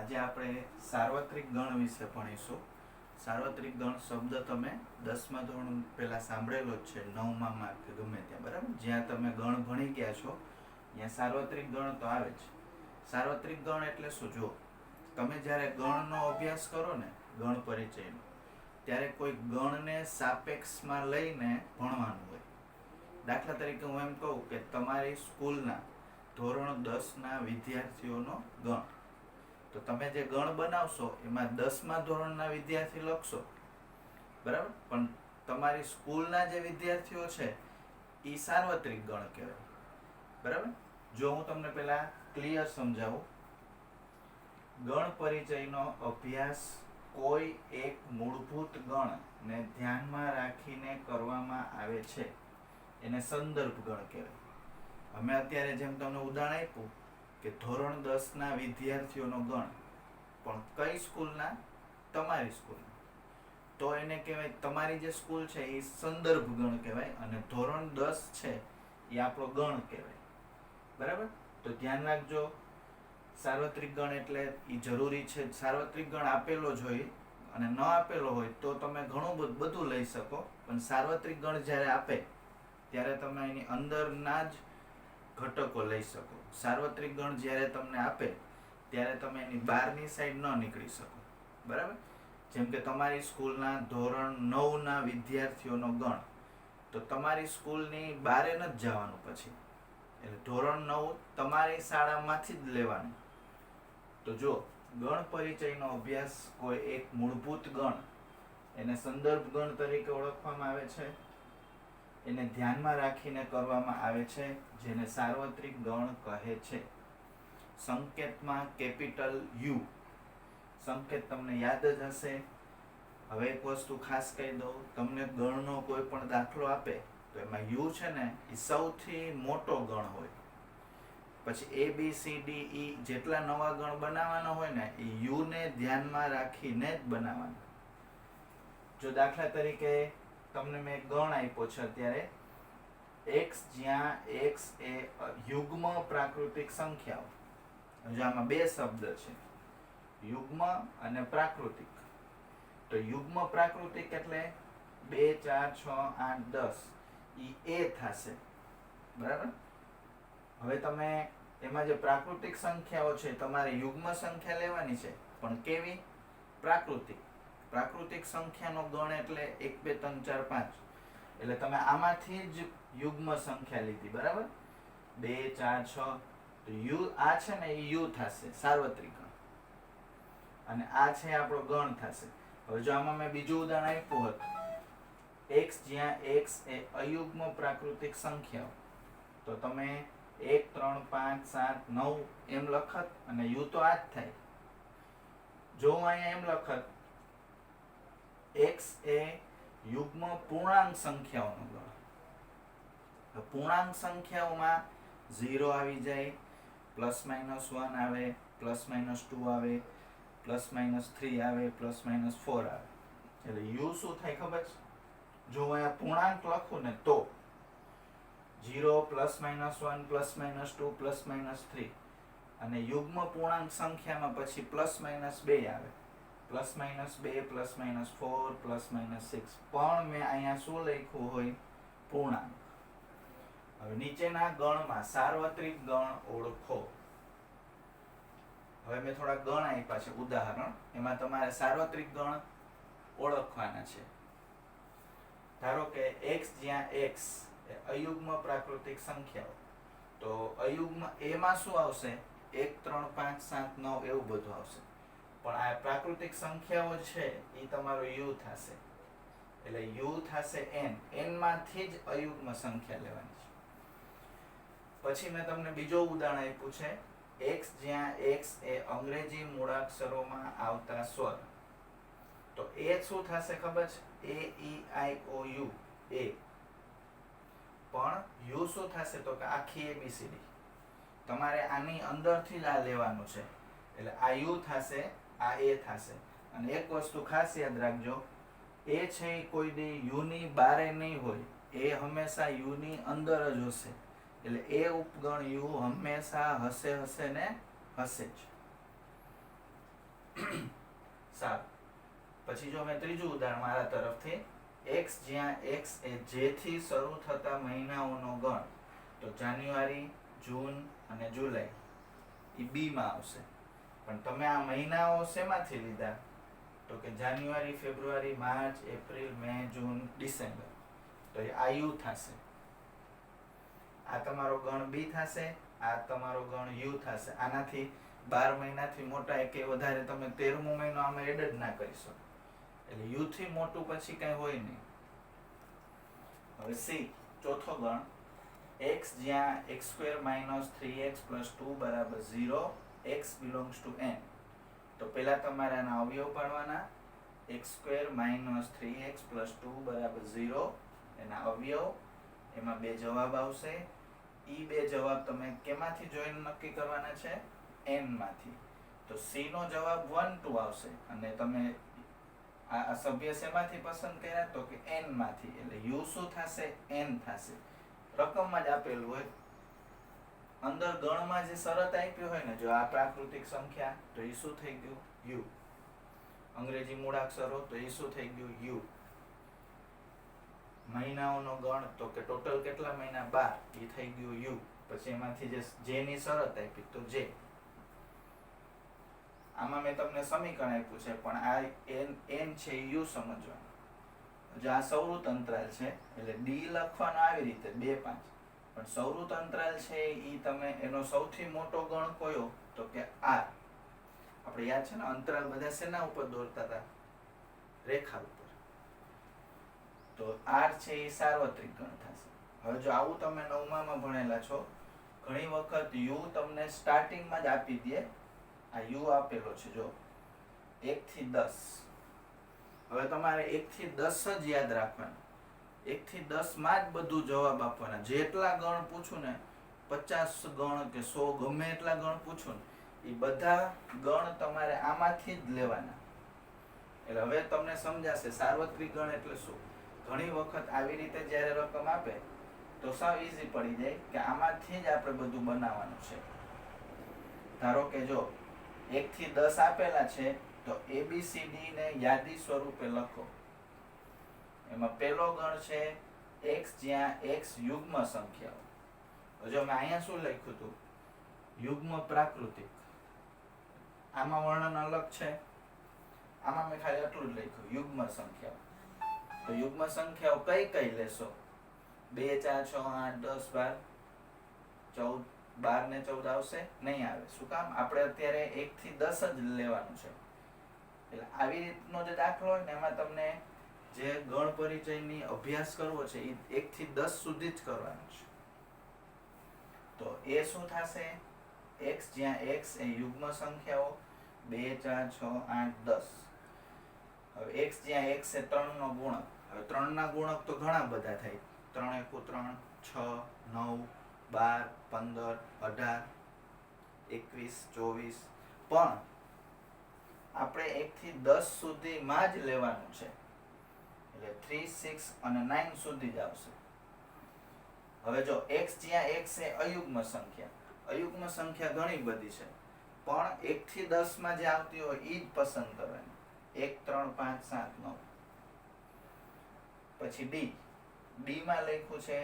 આજે આપણે સાર્વત્રિક ગણ વિશે ભણીશું. સાર્વત્રિક ગણ શબ્દ તમે 10મા ધોરણ પહેલા સાંભળેલો જ છે, 9મા કે ગમે ત્યાં, બરાબર. જ્યાં તમે ગણ ભણી ગયા છો ત્યાં સાર્વત્રિક ગણ તો આવે જ. સાર્વત્રિક ગણ એટલે શું? જો તમે જ્યારે ગણનો અભ્યાસ કરો ને, ગણ પરિચયનો, ત્યારે કોઈ ગણને સાપેક્ષમાં લઈને ભણવાનું હોય. દાખલા તરીકે હું એમ કહું કે તમારી સ્કૂલના ધોરણ 10ના વિદ્યાર્થીઓનો ગણ, તો તમે જે ગણ બનાવશો એમાં 10મા ધોરણના વિદ્યાર્થી લખશો, બરાબર. પણ તમારી સ્કૂલના જે વિદ્યાર્થીઓ છે એ સાર્વત્રિક ગણ કહેવાય, બરાબર. જો હું તમને પહેલા ક્લિયર સમજાવું, ગણ પરિચયનો અભ્યાસ કોઈ એક મૂળભૂત ગણને ધ્યાનમાં રાખીને કરવામાં આવે છે, એને સંદર્ભ ગણ કહેવાય. અમે અત્યારે જેમ તમને ઉદાહરણ આપ્યું કે ધોરણ 10ના વિદ્યાર્થીઓનો ગણ, પણ કઈ સ્કૂલના? તમારી સ્કૂલના. તો એને કહેવાય, તમારી જે સ્કૂલ છે એ સંદર્ભ ગણ કહેવાય અને ધોરણ 10 છે એ આપણો ગણ કહેવાય, બરાબર. તો ધ્યાન રાખજો, સાર્વત્રિક ગણ એટલે એ જરૂરી છે. સાર્વત્રિક ગણ આપેલો જ હોય અને ન આપેલો હોય તો તમે ઘણું બધું લઈ શકો, પણ સાર્વત્રિક ગણ જ્યારે આપે ત્યારે તમે એની અંદરના જ ઘટકો લઈ શકો. સાર્વત્રિક ગણ જ્યારે તમને આપે ત્યારે તમે એની બહારની સાઈડ ન નીકળી શકો, બરાબર. જેમ કે તમારી સ્કૂલના ધોરણ 9ના વિદ્યાર્થીઓનો ગણ, તો તમારી સ્કૂલની બહારે નથી જવાનું પછી, એટલે ધોરણ 9 તમારી શાળામાંથી જ લેવાનું. તો જો ગણ પરિચયનો અભ્યાસ કોઈ એક મૂળભૂત ગણ, એને સંદર્ભ ગણ તરીકે ઓળખવામાં આવે છે, એને ધ્યાનમાં રાખીને કરવામાં આવે છે, જેને સાર્વત્રિક ગણ કહે છે. સંકેતમાં કેપિટલ યુ, સંકેત તમને યાદ જ હશે. હવે એક વસ્તુ ખાસ કહી દઉં, તમને ગણનો કોઈ પણ દાખલો આપે તો એમાં યુ છે ને એ સૌથી મોટો ગણ હોય. પછી ABCDE જેટલા નવા ગણ બનાવવાના હોય ને એ યુને ધ્યાનમાં રાખીને જ બનાવવાના. જો દાખલા તરીકે તમને મેં ગણ આપ્યો છે અત્યારે x, જ્યાં x એ યુગ્મ પ્રાકૃતિક સંખ્યાઓ. જો આમાં બે શબ્દ છે, યુગ્મ અને પ્રાકૃતિક. તો યુગ્મ પ્રાકૃતિક એટલે 2, 4, 6, 8, 10 ઈ એ થશે, બરાબર. હવે તમે એમાં જે પ્રાકૃતિક સંખ્યાઓ છે તમારે યુગ્મ સંખ્યા લેવાની છે, પણ કેવી? પ્રાકૃતિક. પ્રાકૃતિક સંખ્યાનો ગણ એટલે 1, 2, 3, 4, 5. એટલે તમે આમાંથી જ યુગ્મ સંખ્યા લીધી, બરાબર. 2, 4, 6. તો યુ આ છે ને એ યુ થશે, સાર્વત્રિક ગણ, અને આ છે આપણો ગણ થશે. હવે જો આમાં મેં બીજું ઉદાહરણ આપ્યું હોત, x, જ્યાં x એ અયુગ્મ પ્રાકૃતિક સંખ્યાઓ, તો તમે 1, 3, 5, 7, 9 એમ લખત અને યુ તો આ જ થાય. જો હું અહીંયા એમ લખત, x એ યુગ્મ પૂર્ણાંક સંખ્યાઓનો ગણ. પૂર્ણાંક સંખ્યાઓમાં 0 આવી જાય, +-1 આવે, +-2 આવે, +-3 આવે, +-4 આવે. એટલે યુ શું થાય ખબર છે? જો હું અહીંયા પૂર્ણાંક લખું ને તો 0, +-1, +-2, +-3, અને યુગ્મ પૂર્ણાંક સંખ્યામાં પછી +-2 આવે, +-2, +-4, +-6. પણ મેં અહીંયા શું લખ્યું હોય? પૂર્ણાંક. હવે નીચેના ગણમાં સાર્વત્રિક ગણ ઓળખો. હવે મેં થોડા ગણ આપ્યા છે ઉદાહરણ, એમાં તમારે સાર્વત્રિક ગણ ઓળખવાના છે. ધારો કે x, જ્યાં x એ અયુગ્મ પ્રાકૃતિક સંખ્યાઓ, તો અયુગ્મ એમાં શું આવશે? 1, 3, 5, 7, 9 એવું બધું આવશે. પણ આ પ્રાકૃતિક સંખ્યાઓ છે એ તમારો યુ થશે, એટલે યુ થશે n. n માંથી જ અયુગ્મ સંખ્યા લેવાની છે. પછી મેં તમને બીજો ઉદાહરણ આપ્યું છે, x, જ્યાં x એ અંગ્રેજી મૂળાક્ષરોમાં આવતા સ્વર, તો એ શું થશે ખબર છે? AEIOU, એ. પણ યુ શું થશે? તો કે આખી ABCD. તમારે આની અંદરથી જ આ લેવાનું છે, એટલે આ યુ થશે, આ એ થશે. અને એક વસ્તુ ખાસ યાદ રાખજો, એ છે એ કોઈ દી યુની બારે નહીં હોય, એ હંમેશા યુની અંદર જ હશે. એટલે એ ઉપગણ યુ હંમેશા હશે ને હશે જ. સારું. પછી જો મેં ત્રીજું ઉદાહરણ મારા તરફથી, x જ્યાં x એ જે થી શરૂ થતા મહિનાઓનો ગણ, તો જાન્યુઆરી, જૂન અને જુલાઈ એ બી માં આવશે. પણ તમે આ મહિનાઓ શેમાંથી લીધા? તો કે જાન્યુઆરી, ફેબ્રુઆરી, માર્ચ, એપ્રિલ, મે, જૂન, ડિસેમ્બર. તો એ આ યુ થશે. આ તમારો ગણ બી થશે, આ તમારો ગણ યુ થશે. આનાથી 12 મહિનાથી મોટા કે વધારે તમે 13મો મહિનો આમાં એડ જ ના કરી શકો. એટલે યુ થી મોટું પછી કઈ હોય નહીં. હવે સી, ચોથો ગણ, x જ્યાં x² - 3x + 2 = 0, x belongs to n. તો પહેલા તમારે આના અવયવ પાડવાના. x² - 3x + 2 = 0, એના અવયવ, એમાં બે જવાબ આવશે. ઈ બે જવાબ તમે કેમાંથી જોઈને નક્કી કરવાના છે? n માંથી. તો c નો જવાબ 1 2 આવશે અને તમે આ સભ્ય શેમાંથી પસંદ કર્યા? તો કે n માંથી. એટલે u શું થશે? n થશે. રકમમાં જ આપેલું હોય. અંદર ગણમાં જે શરત આપી હોય ને, જો આ પ્રાકૃતિક સંખ્યા, તો એ શું થઈ ગયું? u. અંગ્રેજી મૂળાક્ષરો, તો એ શું થઈ ગયું? u. મહિનાઓનો ગણ, તો કે ટોટલ કેટલા મહિના? 12, એ થઈ ગયું u. પછી એમાંથી જે ની શરત આપી, તો j. આમાં મેં તમને સમીકરણ આપ્યું છે, પણ આ n છે u સમજવાનું. જો આ સૌરુત અંતરાલ છે એટલે d લખવાનો આવી રીતે 2 5, પણ સૌરુત અંતરાલ છે ઈ તમે એનો સૌથી મોટો ગણ કયો? તો કે r. આપણે યાદ છે ને, અંતરાલ બધા શેના ઉપર દોરતા હતા? રેખા ઉપર. તો r છે એ સાર્વત્રિક ગણ થશે. હવે જો આવું તમે 9માં ભણેલા છો, ઘણી વખત u તમને સ્ટાર્ટિંગમાં જ આપી દે. આ u આપેલો છે જો 1 થી 10. હવે તમારે 1 થી 10 જ યાદ રાખવાના. 1 થી 10 માં જ બધું જવાબ આપવાના. જેટલા ગણ પૂછું ને, 50 ગણ કે 100, ગમે એટલા ગણ પૂછું ને, એ બધા ગણ તમારે આમાંથી જ લેવાના. એટલે હવે તમને સમજાશે સાર્વત્રિક ગણ એટલે શું. ઘણી વખત આવી રીતે જ્યારે રકમ આપે તો સાવ ઈઝી પડી જાય કે આમાંથી જ આપણે બધું બનાવવાનું છે. ધારો કે જો 1 થી 10 આપેલા છે, તો ABCD ને યાદી સ્વરૂપે લખો. એમાં પહેલો ગણ છે x જ્યાં x યુગ્મ સંખ્યાઓ. જો મેં અહીંયા શું લખ્યું હતું? યુગ્મ પ્રાકૃતિક. આમાં વર્ણન અલગ છે. આમાં મેં ખાલી એટલું જ લખ્યું, યુગ્મ સંખ્યાઓ. તો યુગ્મ સંખ્યાઓ કઈ કઈ લેશો? 2 4 6 8 10 12. 14, 12 ને 14 આવશે? નહીં આવે. શું કામ? આપણે અત્યારે 1 થી 10 જ લેવાનું છે. એટલે આવી રીતનો જે દાખલો હોય ને, એમાં તમને જે ગણ પરિચયની અભ્યાસ કરવો છે એ 1 થી 10 સુધી જ કરવાનો છે. તો એ શું થશે? x જ્યાં x એ યુગ્મ સંખ્યાઓ, 2 4 6 8 10. હવે x જ્યાં x એ 3 નો ગુણક. હવે 3 ના ગુણક તો ઘણા બધા થાય. 3 × 3 6 9 12 15 18 21 24. પણ આપણે 1 થી 10 સુધીમાં જ લેવાનું છે. એટલે 3 6 અને 9 સુધી જ આવશે. હવે જો x જ્યાં x એ અયુગ્મ સંખ્યા. અયુગ્મ સંખ્યા ઘણી બધી છે, પણ 1 થી 10 માં જે આવતી હોય એ જ પસંદ કરવાની. 1 3 5 7 9. પછી d માં લખ્યું છે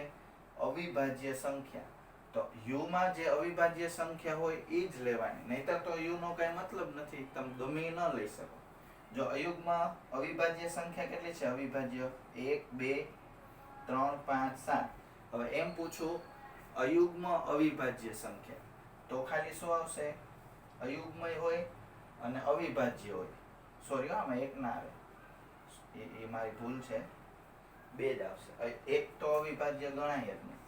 અવિભાજ્ય સંખ્યા. તો u માં જે અવિભાજ્ય સંખ્યા હોય એ જ લેવાની, નહીતર તો u નો કઈ મતલબ નથી. તમે ગમે એ ન લઈ શકો. જો અયુગ્મ અવિભાજ્ય સંખ્યા કેટલી છે? અવિભાજ્ય 1 2 3 5 7. હવે એમ પૂછું અયુગ્મ અવિભાજ્ય સંખ્યા, તો ખાલી શું આવશે? અયુગ્મ હોય અને અવિભાજ્ય હોય. સોરી, આમાં એક ના આવે, એ મારી ભૂલ છે. 2 જ આવશે. એક તો અવિભાજ્ય ગણાય જ નહીં.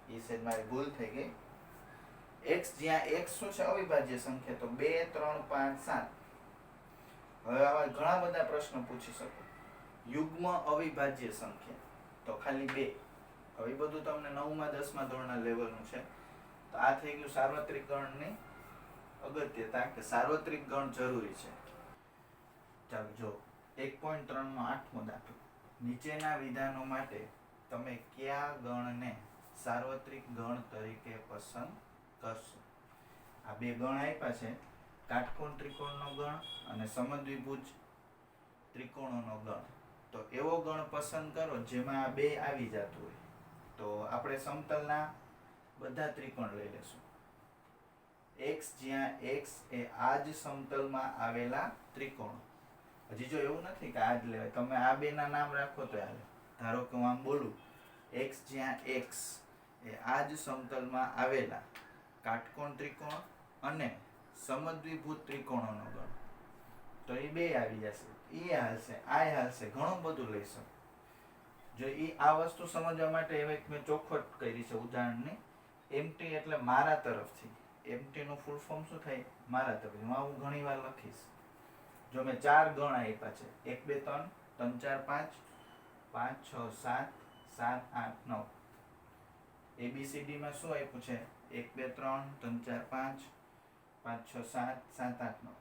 એ છે મારી ભૂલ થઈ ગઈ. x જ્યાં x શું છે? અવિભાજ્ય સંખ્યા. તો 2 3 5 7. હવે આવા ઘણા બધા પ્રશ્નો પૂછી શકો. યુગ્મ અવિભાજ્ય સંખ્યા, તો ખાલી 2. હવે બધું તમને 9માં 10માં ધોરણના લેવલનું છે. તો આ થઈ ગયું સાર્વત્રિક ગણની અગત્યતા, કે સાર્વત્રિક ગણ જરૂરી છે. ચાલો જો 1.3 નો 8મો દાખલો. નીચેના વિધાનો માટે તમે કયા ગણને સાર્વત્રિક ગણ તરીકે પસંદ કરશો? આ બે ગણ આપ્યા છે. કાટકોણ ત્રિકોણનો ગણ અને સમદ્વિભુજ ત્રિકોણોનો ગણ. તો એવો ગણ પસંદ કરો જેમાં આ બે આવી જતું હોય. તો આપણે સમતલના બધા ત્રિકોણ લઈ લેશું. x જ્યાં x એ આ જ સમતલમાં આવેલા ત્રિકોણ. હજી જો એવું નથી કે આ જ લેવાય, તમે આ બેના નામ રાખો તો હાલે. ધારો કે હું આમ બોલું, x જ્યાં x એ આ જ સમતલમાં આવેલા કાટકોણ ત્રિકોણ અને સમદ્વિભુજ ત્રિકોણોનો ગણ. તો એ બે આવી જશે. એ હાલશે, આ હાલશે, ઘણું બધું લઈ શકો. જો આ વસ્તુ સમજવા માટે હવે મેં ચોખવટ કરી છે ઉદાહરણની. એમટી એટલે મારા તરફથી. એમટી નું ફૂલ ફોર્મ શું થાય? મારા તરફથી. હું ઘણી વાર લખીશ. જો મેં 4 ગણ આપ્યા છે, 1 2 3 3 4 5 5 6 7 7 8 9. ABCD માં શું આપ્યું છે? 1 2 3 3 4 5 5 6 7 7 8 9.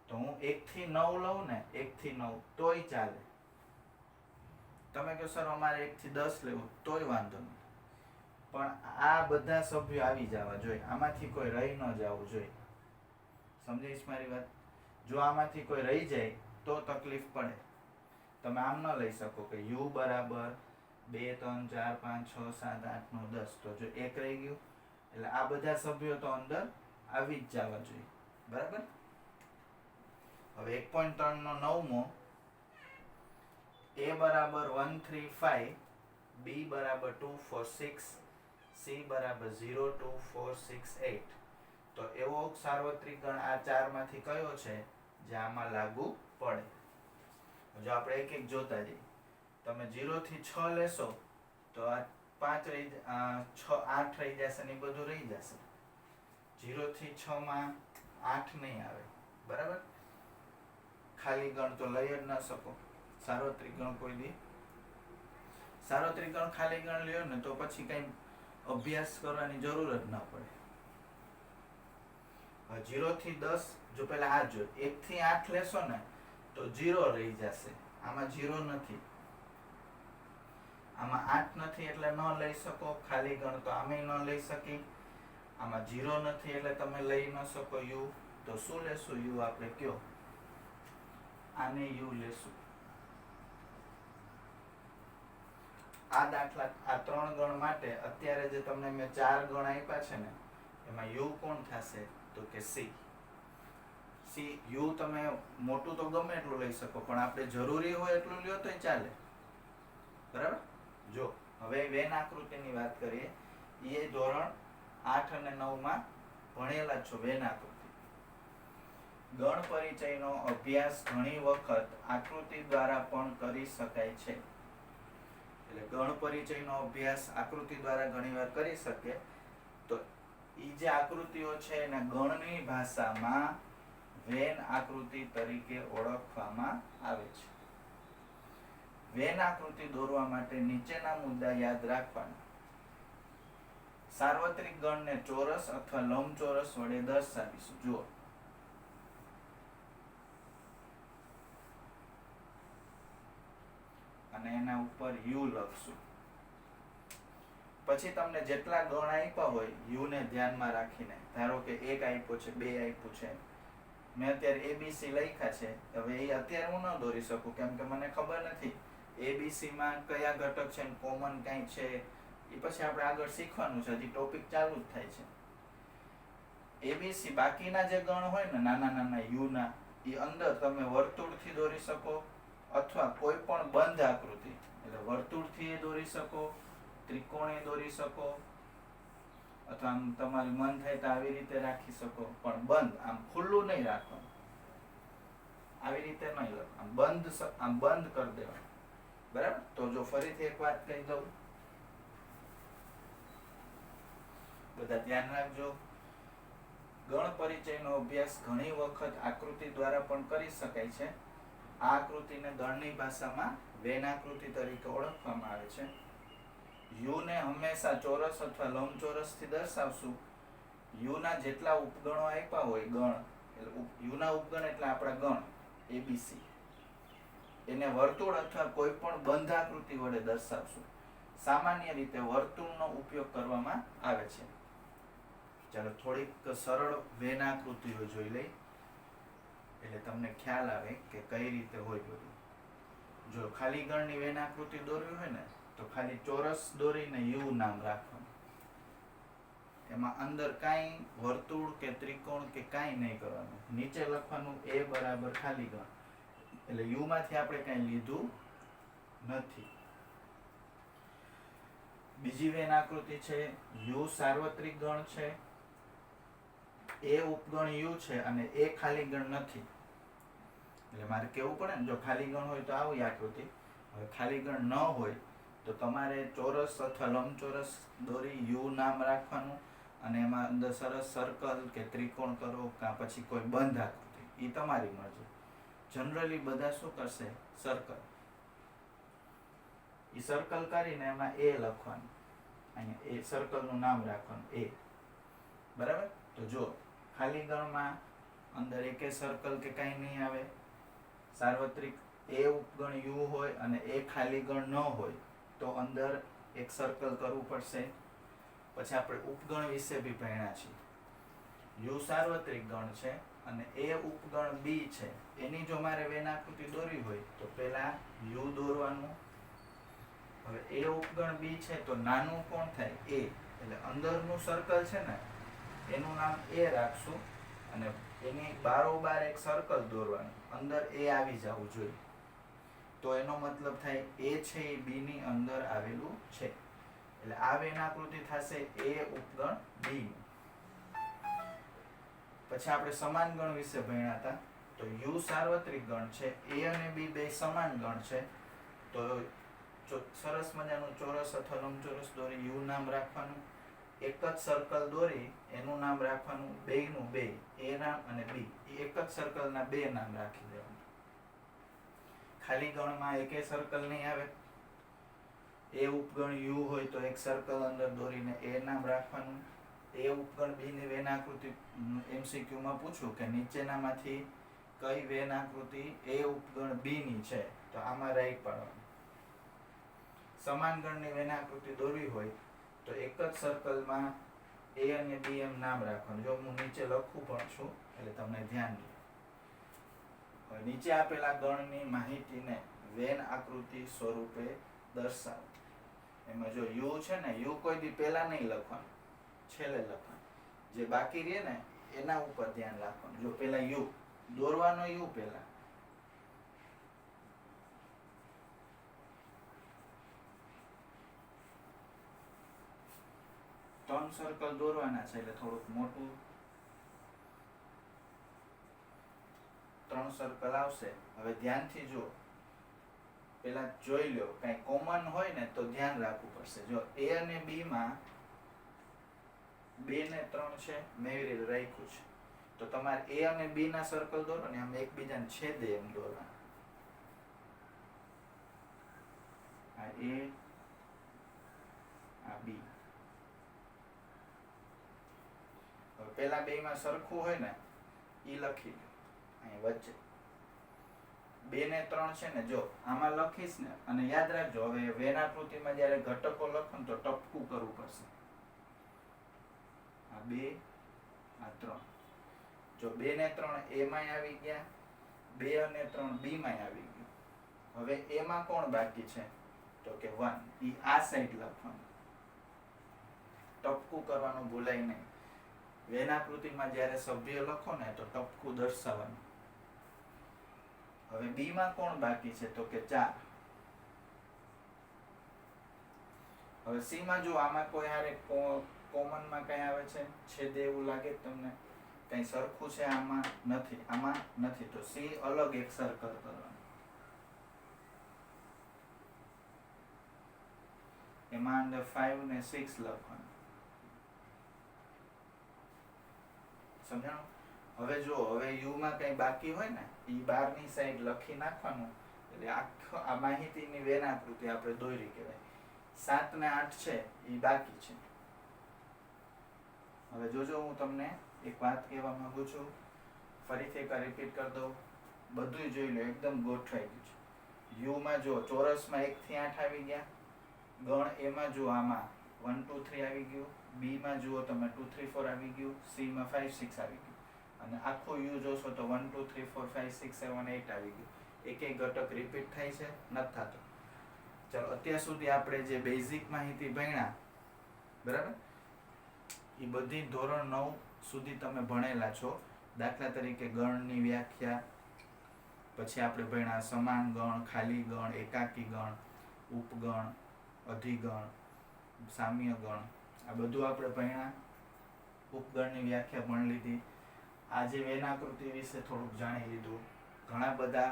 તો હું 1 થી 9 લઉં ને, 1 થી 9 તોય ચાલે. તમે કહો સર અમારે 1 થી 10 લેવું તોય વાંધો નહીં. પણ આ બધા સભ્યો આવી જવા જોઈએ. આમાંથી કોઈ રહી ન જવું જોઈએ. સમજાઈશ મારી વાત? જો આમાંથી કોઈ રહી જાય તો તકલીફ પડે. તમે આમ ન લઈ શકો કે u બરાબર 2 3 4 5 6 7 8 9 10. તો જો એક રહી ગયું એટલે આ બધા સભ્યો તો અંદર આવી જ જવા જોઈએ. બરાબર? હવે 1.3 નો નવમો, a બરાબર 1 3 5, b બરાબર 2 4 6, c બરાબર 0 2 4 6 8. તો એવો સાર્વત્રિક ગણ આ ચાર માંથી કયો છે જે આમાં લાગુ પડે? જો આપણે એક એક જોતા જઈએ. તમે 0 થી 6 લેશો તો આ 5 રહી 6 8 રહી જશે ને બધું રહી જશે. 0 થી 6 માં 8 નહીં આવે. બરાબર? ખાલી ગણ તો લઈ જ ન શકો. સાર્વત્રિક ગણ કોઈ દી સાર્વત્રિક ગણ ખાલી ગણ લ્યો ને તો પછી કઈ અભ્યાસ કરવાની જરૂર જ ના પડે. 0 થી 10 જો પેલા આ જો 1 થી 8 લેશો ને તો 0 રહી જશે. આમાં 0 નથી, આમાં 8 નથી એટલે ન લઈ શકો. ખાલી ગણ તો આમે ન લઈ શકી. આમાં 0 નથી એટલે તમે લઈ ન શકો u. તો શું લેશું? u આપણે કયો? આને u લેશું. આ દાખલા આ 3 ગણ માટે અત્યારે જે તમને મેં 4 ગણ આપ્યા છે ને એમાં u કોણ થશે? તો કે c. u તમે મોટું તો ગમે એટલું લઈ શકો પણ આપણે જરૂરી હોય એટલું લ્યો તોય ચાલે. બરાબર? જો હવે વેન આકૃતિની વાત કરીએ. એ ધોરણ 8 અને 9 માં ભણેલા છો. વેન આકૃતિ ગણ પરિચયનો અભ્યાસ ઘણી વખત આકૃતિ દ્વારા પણ કરી શકાય છે. એટલે ગણ પરિચયનો અભ્યાસ આકૃતિ દ્વારા ઘણીવાર કરી શકે. તો ઈ જે આકૃતિઓ છે એને ગણની ભાષામાં વેન આકૃતિ તરીકે ઓળખવામાં આવે છે. વેન આકૃતિ દોરવા માટે નીચેના મુદ્દા યાદ રાખવાના. સાર્વત્રિક ગણને ચોરસ અથવા લંબચોરસ વડે દર્શાવીશું. જુઓ, અને એના ઉપર u લખશું. પછી તમને જેટલા ગણ આપ્યા હોય u ને ધ્યાનમાં રાખીને, ધારો કે 1 આપ્યો છે, 2 આપ્યું છે, મેં અત્યારે abc લખ્યા છે. હવે એ અત્યારે હું ન દોરી શકું કેમ કે મને ખબર નથી abc માં કયા ઘટક છે, કોમન કઈ છે. એ પછી આપણે આગળ શીખવાનું છે. હજી ટોપિક ચાલુ જ થાય છે. abc બાકીના જે ગણ હોય ને નાના નાના u ના, એ અંદર તમે વર્તુળથી દોરી શકો અથવા કોઈ પણ બંધ આકૃતિ એટલે વર્તુળથી દોરી શકો, ત્રિકોણે દોરી શકો, અથવા આમ તમારી મન થાય તો આવી રીતે રાખી શકો. પણ બંધ, આમ ખુલ્લું નહીં રાખવાનું. આવી રીતે નહીં લખવાનું. આમ બંધ કરી દેવાનું. બરાબર? તો જો ફરીથી એક વાત કહી દઉં, બધા ધ્યાન રાખજો. ગણ પરિચયનો અભ્યાસ ઘણી વખત આકૃતિ દ્વારા પણ કરી શકાય છે. આ આકૃતિને ગણની ભાષામાં વેન આકૃતિ તરીકે ઓળખવામાં આવે છે. u ને હંમેશા ચોરસ અથવા લંબચોરસથી દર્શાવશું. u ના જેટલા ઉપગણો આપ્યા હોય ગણ, એટલે u ના ઉપગણ એટલે આપણા ગણ abc, એને વર્તુળ અથવા કોઈ પણ બંધ આકૃતિ વડે દર્શાવશું. સામાન્ય રીતે વર્તુળનો ઉપયોગ કરવામાં આવે છે. ચાલો થોડીક સરળ વેન આકૃતિઓ જોઈ લઈ. એટલે તમને ખ્યાલ આવે કે કઈ રીતે હોય બધું. જો ખાલી ગણની વેન આકૃતિ દોરવી હોય ને તો ખાલી ચોરસ દોરીને યુ નામ રાખવાનું. એમાં અંદર કાંઈ વર્તુળ કે ત્રિકોણ કે કાંઈ નહીં કરવાનું. નીચે લખવાનું એ બરાબર ખાલી ગણ. એટલે યુ માંથી આપણે કાંઈ લીધું નથી. બીજી વેન આકૃતિ છે યુ સાર્વત્રિક ગણ છે, એ ઉપગણ યુ છે અને એ ખાલી ગણ નથી. એટલે મારે કેવું પડે ને, જો ખાલી ગણ હોય તો આવી આકૃતિ, હવે ખાલી ગણ ન હોય તો તમારે ચોરસ અથવા લંબચોરસ દોરી યુ નામ રાખવાનું અને એમાં અંદર સરસ સર્કલ કે ત્રિકોણ કરો કાં પછી કોઈ બંધ આકૃતિ, એ તમારી મરજી. જનરલી બધા શું કરશે, સર્કલ. એ સર્કલ કરીને એમાં એ લખવાનું, અહીંયા એ સર્કલનું નામ રાખવાનું એ. બરાબર? તો જો ખાલી ગણમાં અંદર એકે સર્કલ કે કાંઈ નહીં આવે. સાર્વત્રિક એ ઉપગણ યુ હોય અને એ ખાલી ગણ ન હોય તો અંદર એક સર્કલ કરવું પડશે. પછી આપણે ઉપગણ વિશે બી ભણ્યા છીએ. યુ સાર્વત્રિક ગણ છે અને એ ઉપગણ બી છે. એની જો મારે વેન આકૃતિ દોરવી હોય તો પહેલા યુ દોરવાનું. હવે એ ઉપગણ બી છે તો નાનું કોણ થાય, એ. એટલે અંદરનું સર્કલ છે ને એનું નામ એ રાખશું અને એની બારોબાર એક સર્કલ દોરવાનું, અંદર એ આવી જવું જોઈએ. તો એનો મતલબ થાય એ છે એ બી ની અંદર આવેલું છે. એટલે આ વેન આકૃતિ થશે એ ઉપગણ બી. પછી આપણે સમાન ગણ વિશે ભણ્યા હતા. તો યુ સાર્વત્રિક ગણ છે, એ અને બી બે સમાન ગણ છે. તો સરસ મજાનું ચોરસ અથવા લંબચોરસ દોરી યુ નામ રાખવાનું. એક જ સર્કલ દોરી એનું નામ રાખવાનું બેયનું બે, એ નામ અને બી. એક જ સર્કલના બે નામ રાખી દેવાનું. ખાલી ગણમાં એકે સર્કલ નહીં આવે. એ ઉપગણ યુ હોય તો એક સર્કલ અંદર દોરીને એ નામ રાખવાનું. એ ઉપગણ બી ની વેન આકૃતિ MCQ માં પૂછું કે નીચેનામાંથી કઈ વેન આકૃતિ એ ઉપગણ બી ની છે, તો આમાં રાઈટ પાડવાનું. સમાન ગણની વેન આકૃતિ દોરવી હોય તો એક જ સર્કલમાં એ અને બી એમ નામ રાખવાનું. જો હું નીચે લખું પણ છું એટલે તમને ધ્યાન દો. હવે નીચે આપેલા ગણની માહિતીને વેન આકૃતિ સ્વરૂપે દર્શાવો. એમાં જો યુ છે ને, યુ કોઈ દી પહેલા નહીં લખવાનું, છેલ્લે લખવાનું. જે બાકી રહે ને એના ઉપર ધ્યાન રાખવાનું. જો પહેલા યુ દોરવાનો, યુ પહેલા. ત્રણ સર્કલ દોરવાના છે એટલે થોડુંક મોટું 3 સર્કલ આવશે. હવે ધ્યાનથી જો, પેલા જોઈ લો, કઈ કોમન હોય ને તો ધ્યાન રાખવું પડશે. જો એ અને બી માં 2 ને 3 છે, મેં એવી રીતે રાખ્યું છે. તો તમારે એ અને બી ના સર્કલ દોરો ને આમ એકબીજાને છેદે એમ દોરવાના. આ એ, આ બી. પેલા બે માં સરખું હોય ને ઈ લખી લો અહીં વચ્ચે. 2 ને 3 છે ને, જો આમાં લખીશ ને, અને યાદ રાખજો હવે વેન આકૃતિમાં જ્યારે ઘટકો લખો ને તો ટપકું કરવું પડશે. આ 2, આ 3. જો 2 ને 3 એ માં આવી ગયા, 2 અને 3 બી માં આવી ગયું. હવે એમાં કોણ બાકી છે તો કે 1. ઈ આ સાઈડ લખવાનું, ટપકું કરવાનું ભૂલાય નહીં. વેન આકૃતિમાં જ્યારે સભ્ય લખો ને તો ટપકું દર્શાવવાનું. હવે બી માં કોણ બાકી છે તો કે 4. હવે સી માં જો આમાં કોઈ હારે કોમન માં કઈ આવે છે, છેદે એવું લાગે તમને, કઈ સરખું છે આમાં નથી, આમાં નથી, તો સી અલગ એક સર્કલ કરવાનું. એમાં અંદર 5 ને 6 લખવાનું. સમજાણું? હવે જો હવે યુ માં કઈ બાકી હોય ને ઈ બહારની સાઈડ લખી નાખવાનું. એટલે આ માહિતીની વેન આકૃતિ આપણે દોરી કહેવાય. 7 ને 8 છે ઈ બાકી છે. હવે જોજો, હું તમને એક વાત કહેવા માંગુ છું, ફરીથી એક રિપીટ કરી દઉં. બધું જોઈ લો, એકદમ ગોઠવાઈ ગયું છે. યુ માં જો ચોરસમાં 1 થી 8 આવી ગયા. ગણ એમાં જો આમાં 1 2 3 આવી ગયું. બી માં જુઓ તમે 2 3 4 આવી ગયું. સી માં 5 6 આવી ગયું. અને આખો યુ જોશો તો 1 2 3 4 5 6 7 8 આવી ગયું. એક એક ઘટક રિપીટ થાય છે, નથી થતો. ચાલો અત્યાર સુધી આપણે જે બેઝિક માહિતી ભણ્યા બરાબર, એ બધી ધોરણ 9 સુધી તમે ભણેલા છો. દાખલા તરીકે ગણની વ્યાખ્યા, પછી આપણે ભણ્યા સમાન ગણ, ખાલી ગણ, એકાકી ગણ, ઉપગણ, અધિગણ, સામ્ય ગણ, આ બધું આપણે ભણ્યા. ઉપગણની વ્યાખ્યા પણ લીધી. આજે વેનાકૃતિ વિશે થોડુંક જાણી લીધું. ઘણા બધા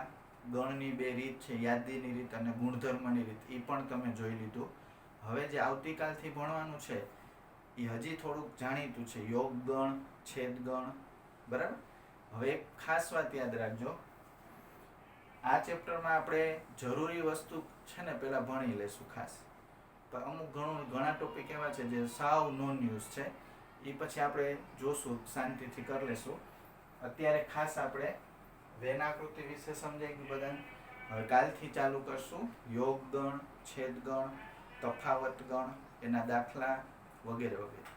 ગણની બે રીત છે, યાદીની રીત અને ગુણધર્મની રીત, એ પણ તમે જોઈ લીધું. હવે જે આવતીકાલથી ભણવાનું છે એ હજી થોડુંક જાણીતું છે, યોગ ગણ, છેદ ગણ, બરાબર. હવે એક ખાસ વાત યાદ રાખજો, આ ચેપ્ટરમાં આપણે જરૂરી વસ્તુ છે ને પેલા ભણી લેશું ખાસ. તો અમુક ઘણા ટોપિક એવા છે જે સાવ નોન યુઝ છે, એ પછી આપણે જોશું, શાંતિથી કરી લેશું. અત્યારે ખાસ આપણે વેનાકૃતિ વિશે સમજાઈ ગયું બધાને. હવે કાલથી ચાલુ કરશું યોગ ગણ, છેદ ગણ, તફાવત ગણ, એના દાખલા વગેરે વગેરે.